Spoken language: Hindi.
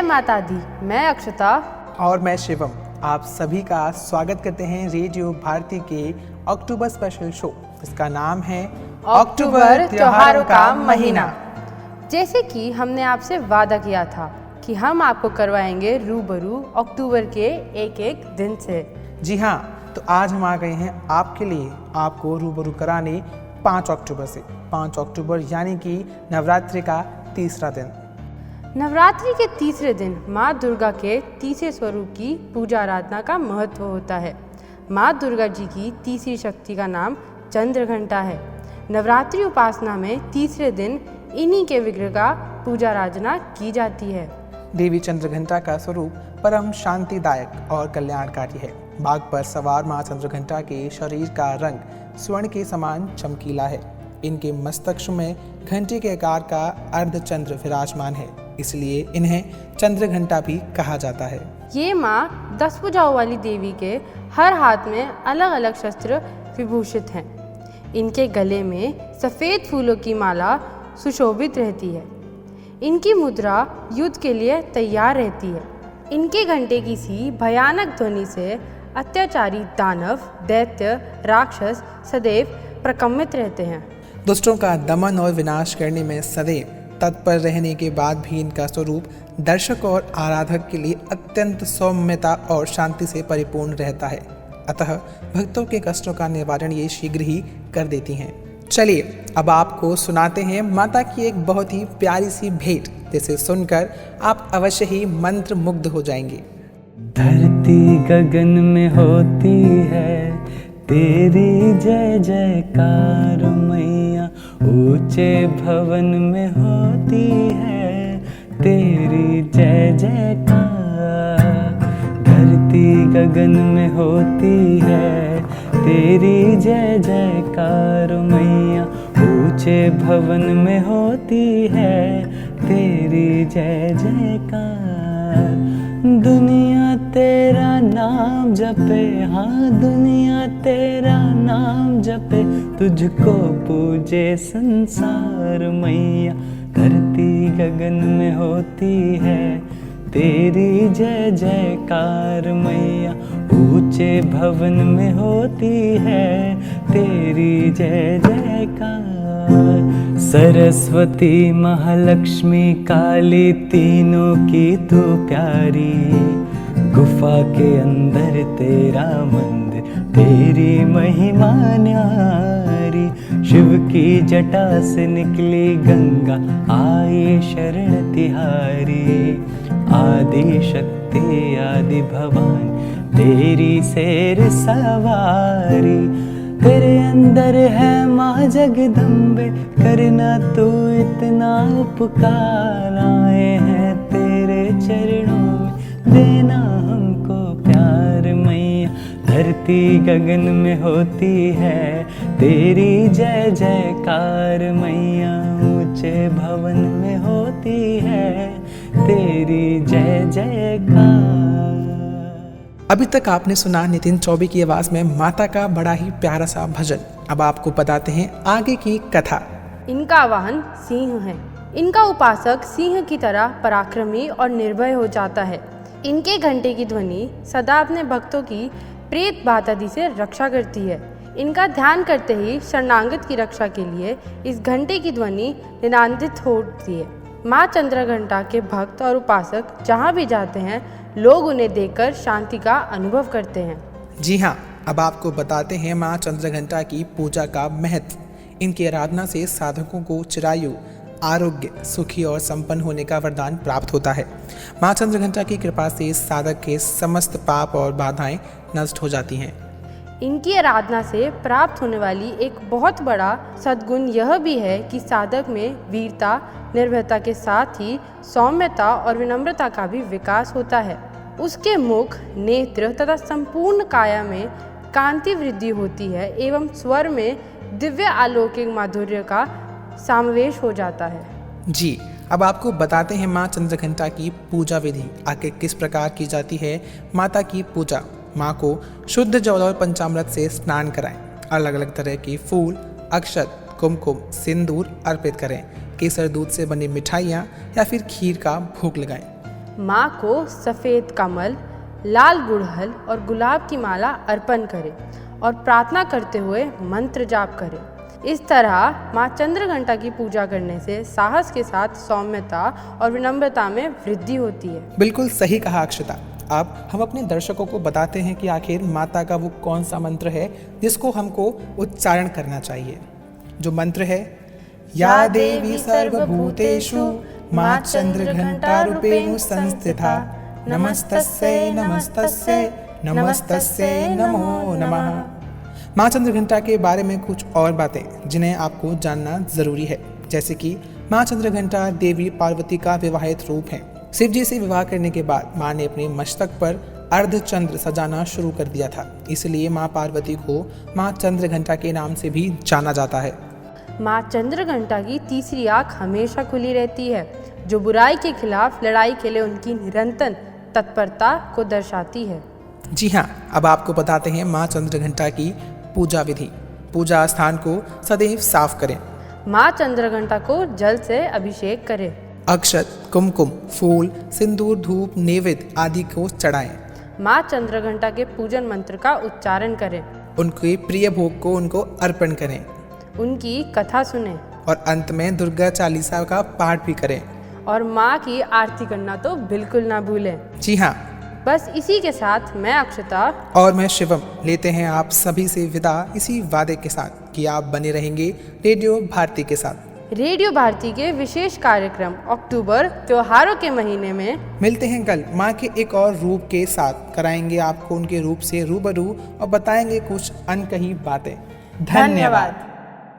माता दी। मैं अक्षता और मैं शिवम आप सभी का स्वागत करते हैं रेडियो भारती के अक्टूबर स्पेशल शो। इसका नाम है अक्टूबर त्योहारों का महीना। जैसे कि हमने आपसे वादा किया था कि हम आपको करवाएंगे रूबरू अक्टूबर के एक एक दिन से। जी हाँ, तो आज हम आ गए हैं आपके लिए आपको रूबरू कराने 5 अक्टूबर से। 5 अक्टूबर यानी कि नवरात्रि का तीसरा दिन। नवरात्रि के तीसरे दिन माँ दुर्गा के तीसरे स्वरूप की पूजा आराधना का महत्व होता है। माँ दुर्गा जी की तीसरी शक्ति का नाम चंद्रघंटा है। नवरात्रि उपासना में तीसरे दिन इन्हीं के विग्रह का पूजा आराधना की जाती है। देवी चंद्रघंटा का स्वरूप परम शांतिदायक और कल्याणकारी है। बाघ पर सवार माँ चंद्रघंटा के शरीर का रंग स्वर्ण के समान चमकीला है। इनके मस्तक में घंटे के आकार का अर्धचंद्र विराजमान है, इसलिए इन्हें चंद्रघंटा भी कहा जाता है। ये माँ 10 भुजाओं वाली देवी के हर हाथ में अलग अलग शस्त्र विभूषित हैं। इनके गले में सफ़ेद फूलों की माला सुशोभित रहती है। इनकी मुद्रा युद्ध के लिए तैयार रहती है। इनके घंटे की सी भयानक ध्वनि से अत्याचारी दानव, दैत्य, राक्षस सदैव प्रकम्पित रहते हैं। दुष्टों का दमन और विनाश करने में सदैव तत्पर रहने के बाद भी इनका स्वरूप दर्शक और आराधक के लिए अत्यंत सौम्यता और शांति से परिपूर्ण रहता है। अतः भक्तों के कष्टों का निवारण ये शीघ्र ही कर देती हैं। चलिए अब आपको सुनाते हैं माता की एक बहुत ही प्यारी सी भेंट, जिसे सुनकर आप अवश्य ही मंत्र मुग्ध हो जाएंगे। धरती गगन में होती है तेरी जय जयकार मैया, ऊंचे भवन में होती है तेरी जय जयकार। धरती गगन में होती है तेरी जय जयकार मैया, ऊंचे भवन में होती है तेरी जय जयकार। दुनिया तेरा नाम जपे, हाँ दुनिया तेरा नाम जपे, तुझको पूजे संसार मैया। धरती गगन में होती है तेरी जय जयकार मैया, ऊंचे भवन में होती है तेरी जय जयकार। सरस्वती महालक्ष्मी काली तीनों की तू प्यारी, गुफा के अंदर तेरा मंदिर तेरी महिमा न्यारी। शिव की जटा से निकली गंगा आई शरण तिहारी, आदि शक्ति आदि भवानी तेरी शेर सवारी। तेरे अंदर है माँ जगदम्बे, करना तू इतना उपकार। आए हैं तेरे चरणों में, देना हमको प्यार मैया। धरती गगन में होती है तेरी जय जयकार मैया, ऊंचे भवन में होती है तेरी जय जयकार। अभी तक आपने सुना नितिन चौबे की आवाज में माता का बड़ा ही प्यारा सा भजन। अब आपको बताते हैं आगे की कथा। इनका वाहन सिंह है। इनका उपासक सिंह की तरह पराक्रमी और निर्भय हो जाता है। इनके घंटे की ध्वनि सदा अपने भक्तों की प्रेत बातादी से रक्षा करती है। इनका ध्यान करते ही शरणागत की रक्षा के लिए इस घंटे की ध्वनि निनादित होती है। माँ चंद्रघंटा के भक्त और उपासक जहाँ भी जाते हैं, लोग उन्हें देखकर शांति का अनुभव करते हैं। जी हाँ, अब आपको बताते हैं माँ चंद्रघंटा की पूजा का महत्व। इनकी आराधना से साधकों को चिरायु, आरोग्य, सुखी और संपन्न होने का वरदान प्राप्त होता है। माँ चंद्रघंटा की कृपा से साधक के समस्त पाप और बाधाएं नष्ट हो जाती हैं। इनकी आराधना से प्राप्त होने वाली एक बहुत बड़ा सद्गुण यह भी है कि साधक में वीरता, निर्भयता के साथ ही सौम्यता और विनम्रता का भी विकास होता है। उसके मुख, नेत्र तथा संपूर्ण काया में कांति वृद्धि होती है एवं स्वर में दिव्य अलौकिक माधुर्य का समावेश हो जाता है। जी, अब आपको बताते हैं माँ चंद्रघंटा की पूजा विधि आखिर किस प्रकार की जाती है। माता की पूजा। माँ को शुद्ध जल और पंचामृत से स्नान कराएं। अलग अलग तरह के फूल, अक्षत, कुमकुम, सिंदूर अर्पित करें। केसर दूध से बनी मिठाइयाँ या फिर खीर का भोग लगाएं। माँ को सफ़ेद कमल, लाल गुड़हल और गुलाब की माला अर्पण करें और प्रार्थना करते हुए मंत्र जाप करें। इस तरह माँ चंद्रघंटा की पूजा करने से साहस के साथ सौम्यता और विनम्रता में वृद्धि होती है। बिल्कुल सही कहा अक्षता। अब हम अपने दर्शकों को बताते हैं कि आखिर माता का वो कौन सा मंत्र है जिसको हमको उच्चारण करना चाहिए। जो मंत्र है, या देवी सर्वभूतेषु माँ चंद्रघंटा रूपेण संस्थिता, नमस्तस्यै नमस्तस्यै नमस्तस्यै नमो नमः। माँ चंद्रघंटा के बारे में कुछ और बातें जिन्हें आपको जानना जरूरी है, जैसे कि माँ चंद्रघंटा देवी पार्वती का विवाहित रूप है। शिव जी से विवाह करने के बाद माँ ने अपने मस्तक पर अर्धचंद्र सजाना शुरू कर दिया था, इसलिए माँ पार्वती को माँ चंद्रघंटा के नाम से भी जाना जाता है। माँ चंद्रघंटा की तीसरी आँख हमेशा खुली रहती है, जो बुराई के खिलाफ लड़ाई के लिए उनकी निरंतर तत्परता को दर्शाती है। जी हाँ, अब आपको बताते हैं माँ चंद्रघंटा की पूजा विधि। पूजा स्थान को सदैव साफ करें। माँ चंद्रघंटा को जल से अभिषेक करें। अक्षत, कुमकुम, फूल, सिंदूर, धूप, नैवेद्य आदि को चढ़ाएं। माँ चंद्रघंटा के पूजन मंत्र का उच्चारण करें। उनके प्रिय भोग को उनको अर्पण करें। उनकी कथा सुनें और अंत में दुर्गा चालीसा का पाठ भी करें। और माँ की आरती करना तो बिल्कुल ना भूलें। जी हाँ, बस इसी के साथ मैं अक्षता और मैं शिवम लेते हैं आप सभी से विदा, इसी वादे के साथ कि आप बने रहेंगे रेडियो भारती के साथ। रेडियो भारती के विशेष कार्यक्रम अक्टूबर त्योहारों के महीने में मिलते हैं कल माँ के एक और रूप के साथ। कराएंगे आपको उनके रूप से रूबरू और बताएंगे कुछ अनकही बातें। धन्यवाद।